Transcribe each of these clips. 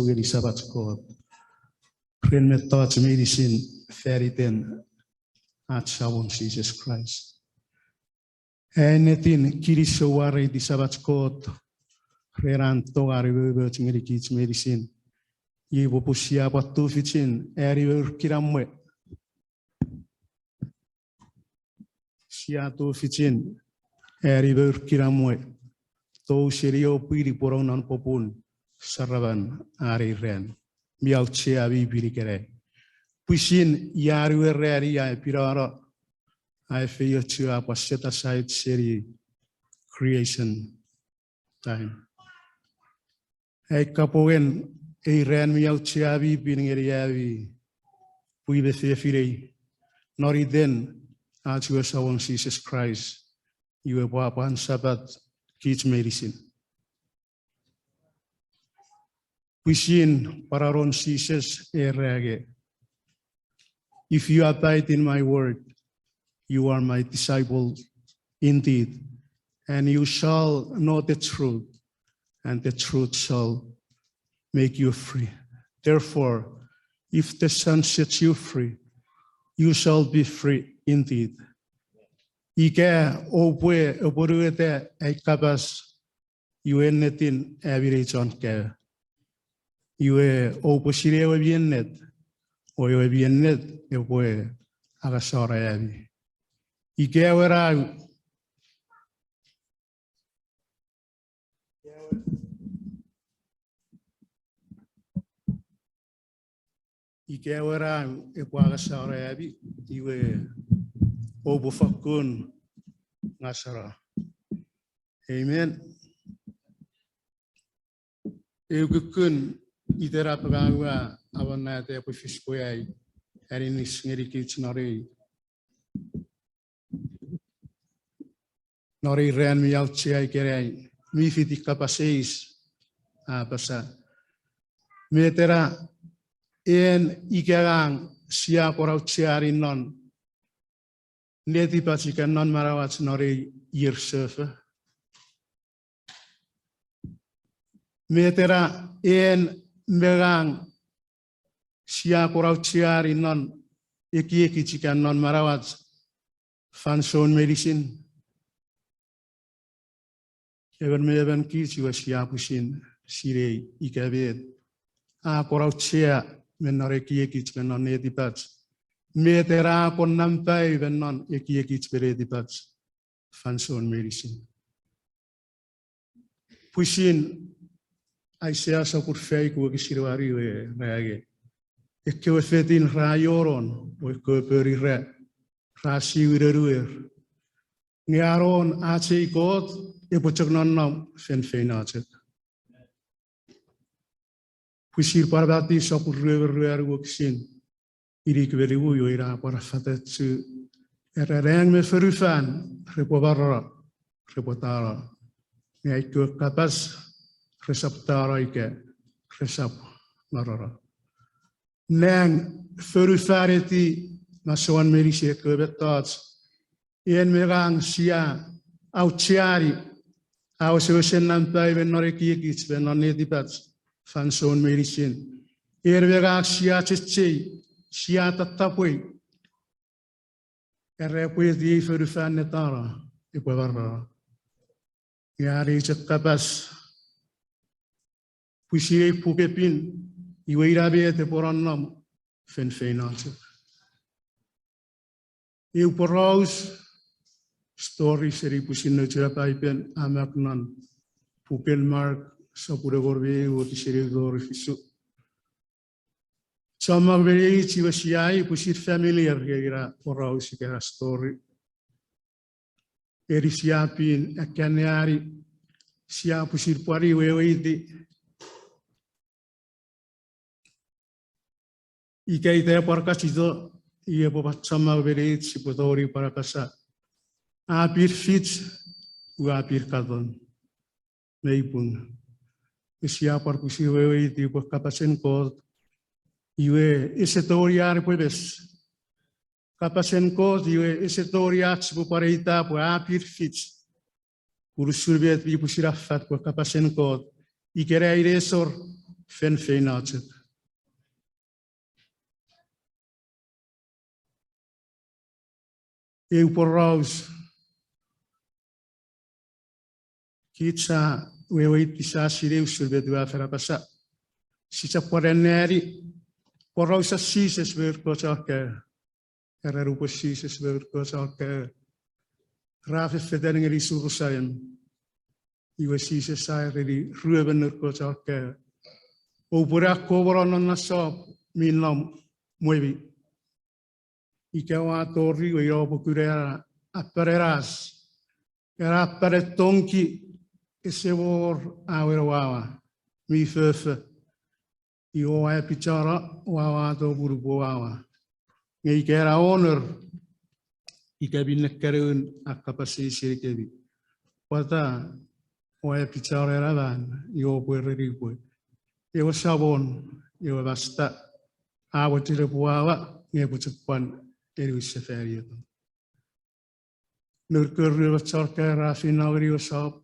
suge di sabat ko pren met tot medicine feriten at sawon Jesus Christ enetin kiriso wari di sabat ko reran to ari we tingeri kits medicine yibo pusia patu ficin eri kiramwe sia to ficin eri kiramwe to serio piri poronan popun saraban ari ren miau che abi piri kere pusin yari wereri ya pirara ai feio chua paseta side seri creation time ai kapoen ei ren miau che abi piri abi pui be firei nori den atu sawon Jesus Christ you pan sabat kids medicine pusin pararon Jesus erage if you abide in my word you are my disciple indeed and you shall know the truth and the truth shall make you free therefore if the Son sets you free you shall be free indeed ike opwe oporute ekabas yuenetin avirechon ke yue oposire obiennet o obiennet ewe agasora yabi ike wera ekwa agasora yabi yue obufakun nasara amen eugukun idera pagawa awanate pufispoyai erinis ngerikits nori ren mi outchai kerei mi fiti kapaseis apasa metera en ikerang sia korauchiari non neti pachikan non marawat nori yersefe metera en merang sia korauchiari non eki chikan non marawat fanson medicine even meven kichi wa sia pusin sirei ikabet a korauchia menore eki chikan non neti pach metera kon nampai venon eki spere pach fanson medicine pusin Aisea sa kurfei ku kisirwari we rage ekki we fetin rayoron we ko peri re rasi wireruer ngiaron ache ikot e pochok non nam fen feinache pusir parbati sa kurrever ku kisin irik veriu yo ira para fatet ereng me ferufan repobarra repotara ngai ku kapas resaptara ike resap narara nang ferufareti masoan merishe kebetats ien merang sia auchiari au seusen nampai venore kiekits venone pats fanson merishin ervega sia chichi sia tatapui erepui di ferufan netara ipavarra yari chakapas Puisi pukepin iweirabe te porannam fen feinate. Eu pораus story seri pusin no paipen amaknan puken mark sapure gorbe o tiseri dor fisu. Sama veri chivasiai pusir familiar gira pораus gira story. Eri siapin akaneari sia pusir pari weweiti Ike ite parkasito ie popat sama berit si potori parakasa apir fits u apir kadon meipun isia parkusi wewe iti kapasen ko iwe esetoriar puebes kapasen ko iwe esetoriar si pareita po apir fits urusurbet bi pusirafat ko kapasen ko ikere iresor fen feinachet. Eu porraus kitsa wewait isa sireu surbedua ferapasa. Sisa poreneri porraus asises verkochake. Rupa sises verkochake. Rafe federing risurusayan. Iwa sises saya redi ruben verkochake. Opura koboron nasa minlam muevi. Ikawa torri o iopo curera appareras. Era appare tonki e se vor awerowawa. Mi fefe. Io e pichara wawa to burubo wawa. Ngai kera honor. Ika binekkarun akapasi sirikebi. Wata o e pichara era dan. Io puere ripue. Io sabon. Io basta. Awa tire puawa. Ngai pucepan. Eri seferi itu. Nurkur wacharka rafinagri wasap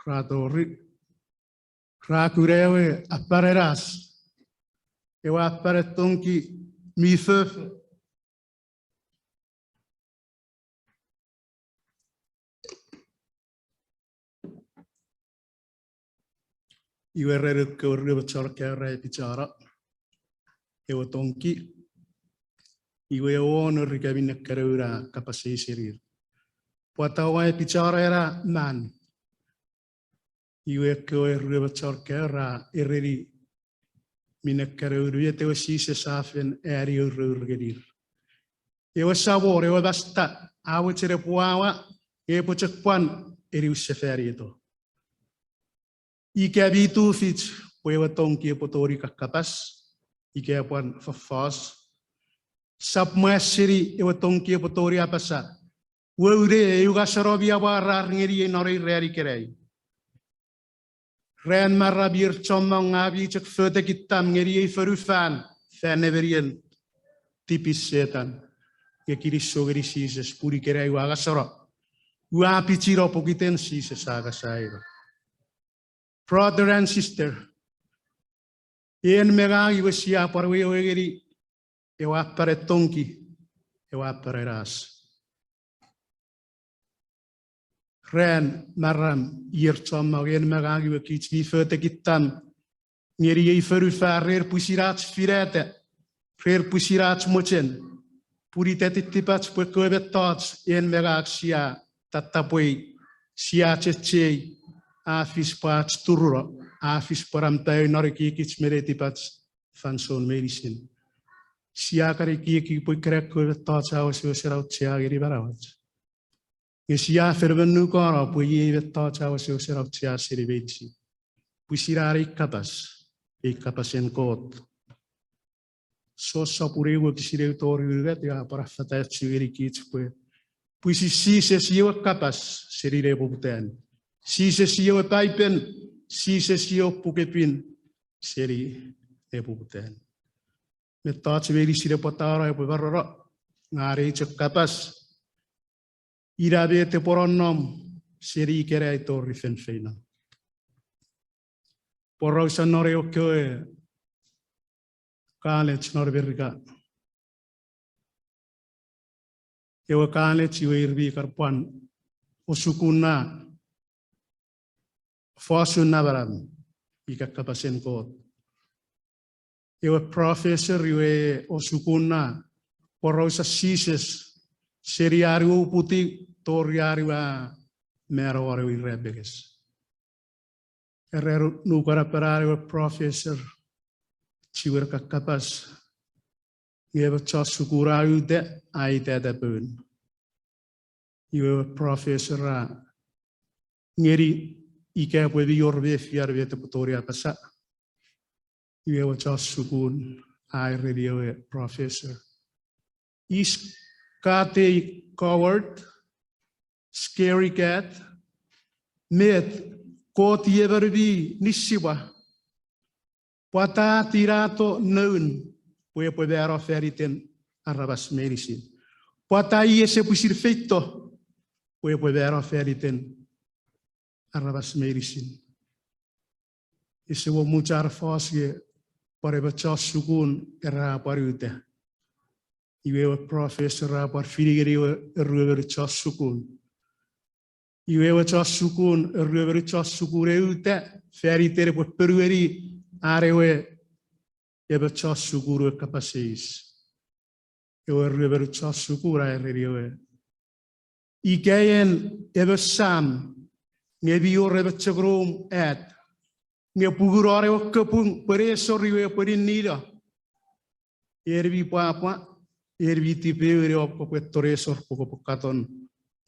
ratori rakurewe appareras ewa apparetonki mifef iwerre kurre wacharka rai bicara ewa tonki iwe honor kabin karura kapasi sirir. Patawa bicara era man. Iwe koe rua bicara ereri minakaru te wasise safen eri urgedir. Ewa sabor ewa basta awa cere puawa e pocekpan eri useferi itu. Ike abitu fich ewa tongki potori kakapas ike apan fafas. Submasiri ewa tongki potori apasa. Wure yuga sarobia barar ngeri nori rari kerei. Ren marabir chomong ngabi cek fete kitam ngeri ferufan feneverien tipis setan. Ke kiri sogeri sises puri kerei waga soro. Wa pichiro pokiten sises aga saira. Brother and sister. En megang iwesia parwe wegeri ewa pare tonki ewa pare ras. Ren maram ierchom magen magagi we kits vi fete kitam ngeri ei ferufar rer pusirats firete rer pusirats mochen puritet tipats po kobetats en megag sia tatapoi sia cheche afis pats turro afis param tay noriki kits meretipats fanson medicine sia kariki po krek kobetats aus serau sia geri barawats. Sia fervenu cara poi vetta ciao se osera cia seriveci. Pusirare capas en cot. So sapurevo che si reutori urgatia para fatacci verikits poi. Pui si se io capas serirevo puten. Si se io paipen, si se io pukepin seri evo puten. Metta ci veri si repotara e poi varrà. Ngare ci capas. Irabe te poronom seri kerai torri fenfena. Porrosa nore okoe college norberga. Ewa college iwe irbi karpan osukuna fosun nabaram ika kapasen kot. Ewa professor iwe osukuna porrosa sises seriari uputi toriari wa mero ore i rebeges. Erero nukara perare wa professor ciwer kakapas ngeba chasukura ude aite da bun. Iwe professor ngeri ike pwe vi orbe fiar vete potoria pasa. Iwe wa chasukun ai radio professor. Is kate coward scary cat, met, koti everbi, nisiwa. Pata tirato noon, puoi poter offeriten arrabas medicine. Pata iese pusir feito, puoi poter offeriten arrabas medicine. E se vuoi muchar fosge, Pareba chasukun era parute. Iwe professor ra par firigeri ruver chasukun. Iwe chasukun ruver chasukure ute feri tere por perueri arewe ebe chasukuru capacis. Ewe ruver chasukura ereriwe. Ikeyen ebe sam ngebi ebe chagrum et. Nge pugurare o kapung pere sorriwe pere nida. Erbi papa erbi tipe o popetore sor poco pocaton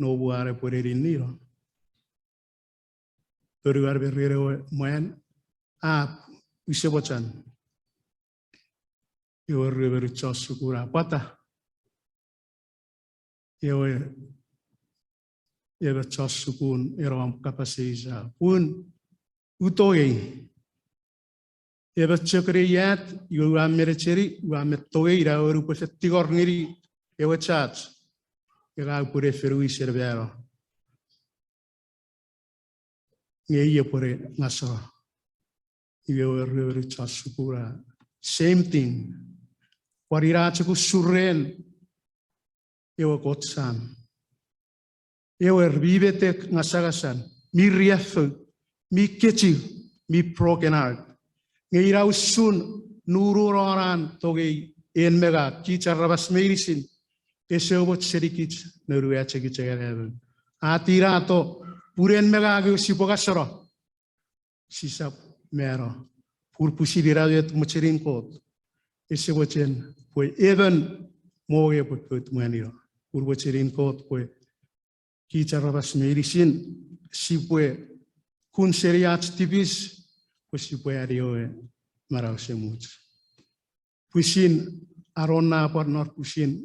no buare pere nida. Peruar berrero moen usebochan. Yo rever chasukura pata. Yo ebe chasukun eram kapasisa pun utoe. Ebe chakriat, you are mercheri, you are metoira, or upatigorniri, ewe chat. Ega pure ferui servero. Nye pure nasa. You are chasukura. Same thing. Parirachaku surren. Ewe kotsan. Ewe vivete nasagasan. Mi riafu. Mi kechi, mi broken heart. Ngairau sun nururoran toge en mega kicharabas medicine. Esebot serikich nerua chegichegareven. Atirato puren mega gu sipogasoro. Sisap mero. Purpusibira yet mucherin kot. Esebochen poi even moge put maniro. Purpocherin kot poi kicharabas medicine sipue kun seriat tipis, pues si puede arioe marause mucho. Pusin arona por nor pusin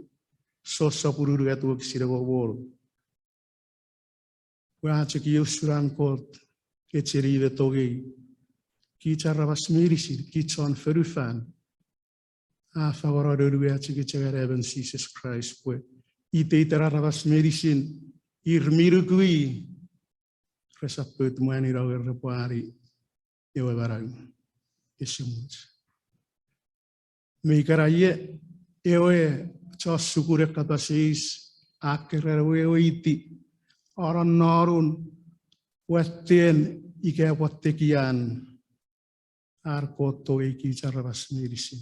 sosa pururu atu kisirego bol. Wache ki usuran kot kecherive togi kicharabas mirisir kichon ferufan. A favor de ruache kichagareven Jesus Christ pues ite itarabas mirisin irmirugui. Resapet muani rawer repuari ewe barang esimut. Meikaraye ewe chasukure kapasis akerewe iti oran narun wetten ike wattekian arkoto eki charabas medicine.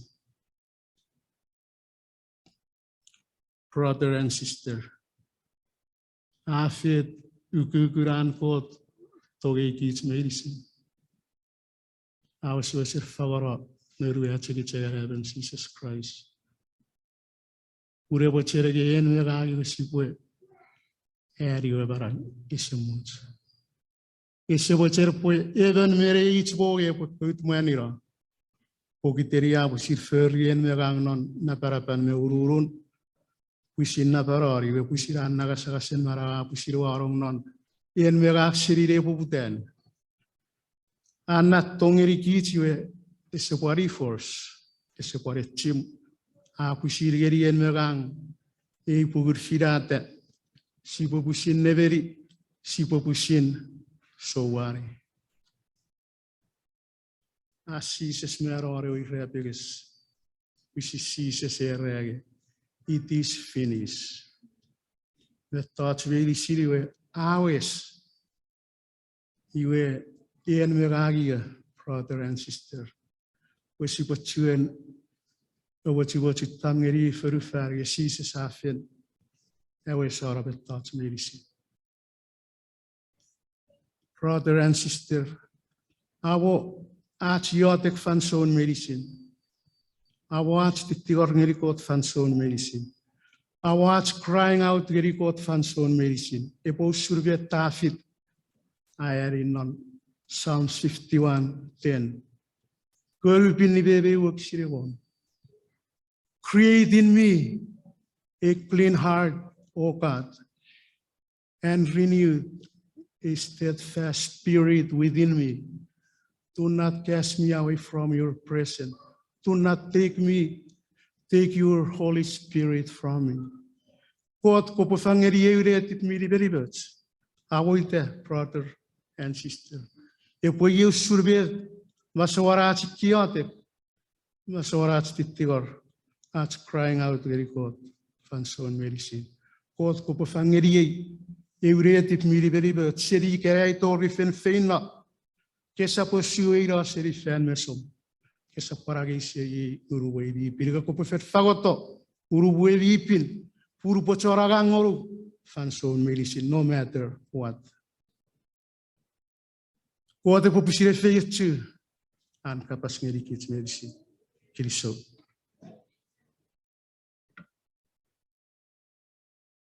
Brother and sister, afet ukukuran kot toge kits medicine. I was a favor nerue chegaren Jesus Christ. Urebo cherege en megagi sipue eri baran isemut. Isebo cherpue even mere each boge put manira. Pogiteria busir ferri en megang non na parapan me ururun. Pusin na parari we pusiran nagasagasen mara pusir warong non. En megag sirire puputen. Anat tongeri kichiwe esepari force esepari chim a pusirgeri en megang e pugur firate si popusin neveri si popusin sowari asis merore o repeges usis erege it is finished. The thoughts really siriwe awes iwe en meragia, brother and sister. Was you what you and what you tangeri for the fair, Jesus afin. I was sort of a thought medicine. Brother and sister, our archiotic fanson medicine. I watched the Tiornericot fanson medicine. I watched crying out Gericot fanson medicine. A post survey tafit. I had in none. Psalms 51:10. Create in me a clean heart, O God, and renew a steadfast spirit within me. Do not cast me away from your presence. Do not take your Holy Spirit from me. God, brother and sister. E poi io survey vasawarachi kiote Masorats titigor, ats crying out very God, fanson medicine. God ko po fangeri, euretit miri beribe, seri kerai tori fen feina, kesa po sueira seri fen mesom, kesa paragi seri uruwe di piriga ko po fet fagoto, uruwe di pin, puru po choragang oru, fanson medicine, no matter what. God po po sire feyetsu, an kapas ngeri kits medicine. Cristo.